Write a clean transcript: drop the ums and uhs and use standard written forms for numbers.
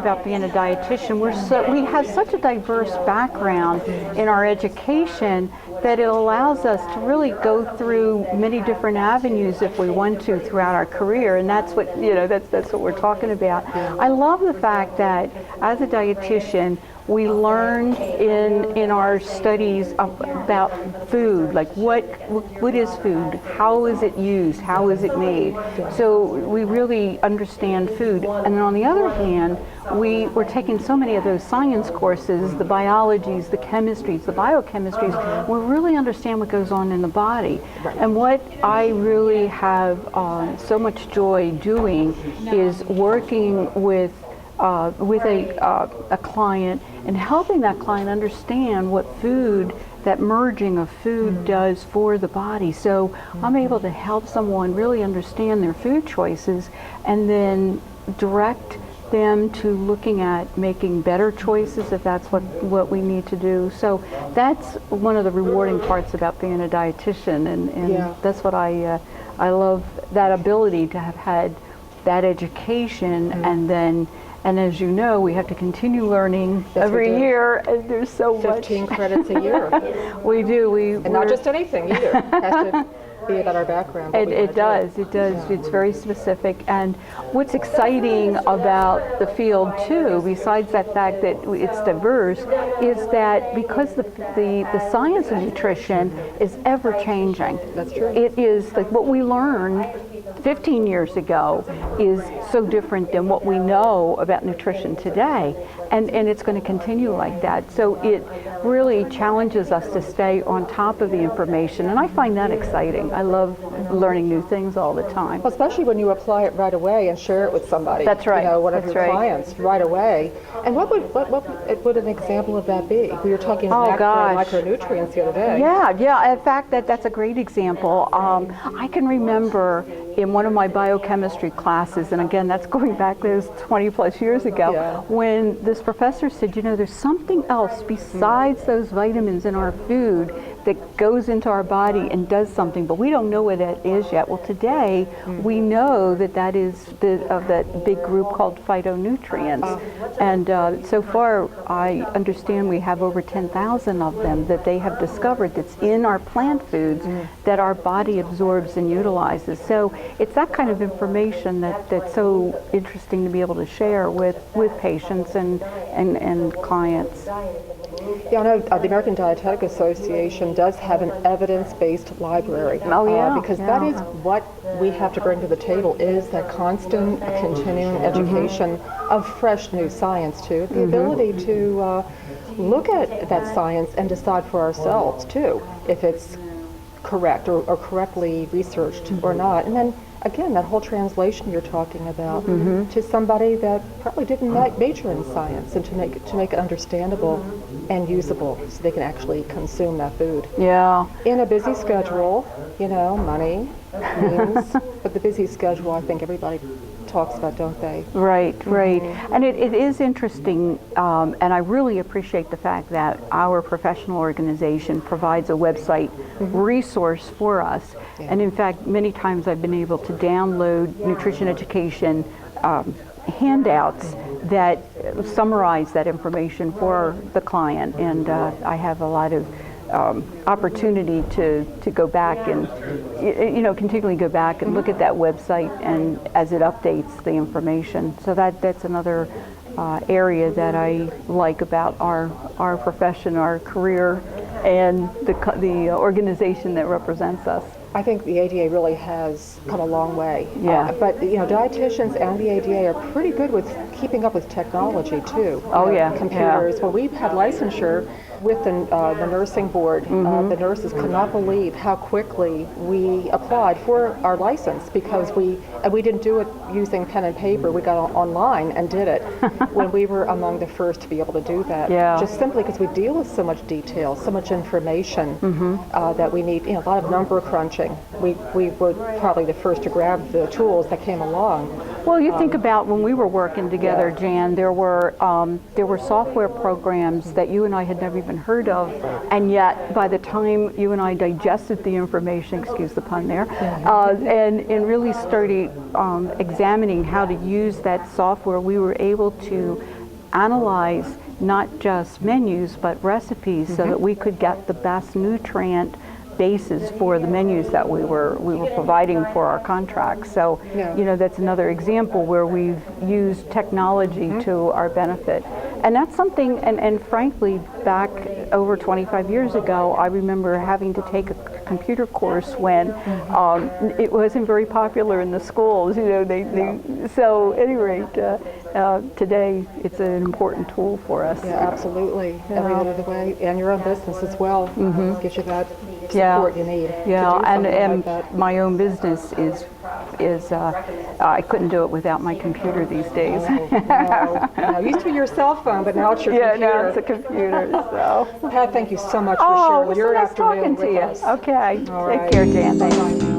about being a dietitian. We have such a diverse background in our education that it allows us to really go through many different avenues if we want to throughout our career, and that's what that's what we're talking about. I love the fact that as a dietitian we learn in our studies about food, like what is food, how is it used, how is it made. So we really understand food. And then on the other hand, we're taking so many of those science courses, the biologies, the chemistries, the biochemistries. We really understand what goes on in the body. And what I really have so much joy doing is working with a client and helping that client understand what food, that merging of food does for the body. So I'm able to help someone really understand their food choices and then direct them to looking at making better choices if that's what we need to do. So that's one of the rewarding parts about being a dietitian, and that's what I love, that ability to have had that education, and as you know, we have to continue learning every year, and there's so 15 much. credits a year. We do. And not just anything either. It has to be about our background. It does. It's very specific. And what's exciting about the field too, besides that fact that it's diverse, is that because the science of nutrition is ever changing. That's true. It is like what we learned 15 years ago is so different than what we know about nutrition today, and it's going to continue like that. So it really challenges us to stay on top of the information, and I find that exciting. I love learning new things all the time. Well, especially when you apply it right away and share it with somebody. That's right. One of your clients right away. And what would an example of that be? We were talking about micronutrients the other day. Yeah. In fact, that's a great example. I can remember in one of my biochemistry classes, and again, that's going back those 20 plus years ago, when this professor said, there's something else besides those vitamins in our food that goes into our body and does something, but we don't know what that is yet. Well, today we know that is of that big group called phytonutrients, and so far I understand we have over 10,000 of them that they have discovered that's in our plant foods that our body absorbs and utilizes. So it's that kind of information that's so interesting to be able to share with patients and clients. Yeah, I know the American Dietetic Association does have an evidence-based library. Because that is what we have to bring to the table, is that constant continuing education of fresh new science too. The ability to look at that science and decide for ourselves too if it's correct or correctly researched or not. And then again, that whole translation you're talking about to somebody that probably didn't major in science, and to make it understandable and usable so they can actually consume that food. Yeah. In a busy schedule, money, means, but the busy schedule, I think everybody talks about, don't they? Right. And it is interesting, and I really appreciate the fact that our professional organization provides a website resource for us. And in fact, many times I've been able to download nutrition education handouts that summarize that information for the client, and I have a lot of opportunity to go back and continually go back and look at that website, and as it updates the information. So that's another area that I like about our profession, our career, and the organization that represents us. I think the ADA really has come a long way. Yeah. But dietitians and the ADA are pretty good with keeping up with technology too. Computers. Yeah. Well, we've had licensure with the nursing board. The nurses could not believe how quickly we applied for our license, because we didn't do it using pen and paper. We got online and did it when we were among the first to be able to do that. Yeah. Just simply because we deal with so much detail, so much information that we need. A lot of number crunching. We were probably the first to grab the tools that came along. Well, you think about when we were working together, Jan, there were software programs that you and I had never even heard of, and yet by the time you and I digested the information, excuse the pun there, and really started examining how to use that software, we were able to analyze not just menus but recipes so that we could get the best nutrient basis for the menus that we were providing for our contracts. So, you know, that's another example where we've used technology to our benefit. And that's something, and frankly, back over 25 years ago, I remember having to take a computer course when it wasn't very popular in the schools. You know, so at any rate, today it's an important tool for us. Yeah, absolutely. Every bit of the way, and your own business as well gives you that support you need. Yeah, to do and like my own business is I couldn't do it without my computer these days. No, it used to be your cell phone, but now it's your computer. Yeah, now it's a computer. So. Pat, thank you so much for Oh, sharing it was your so nice afternoon talking to with you. us. Okay, All take right. care, Jan. Thanks. Bye-bye.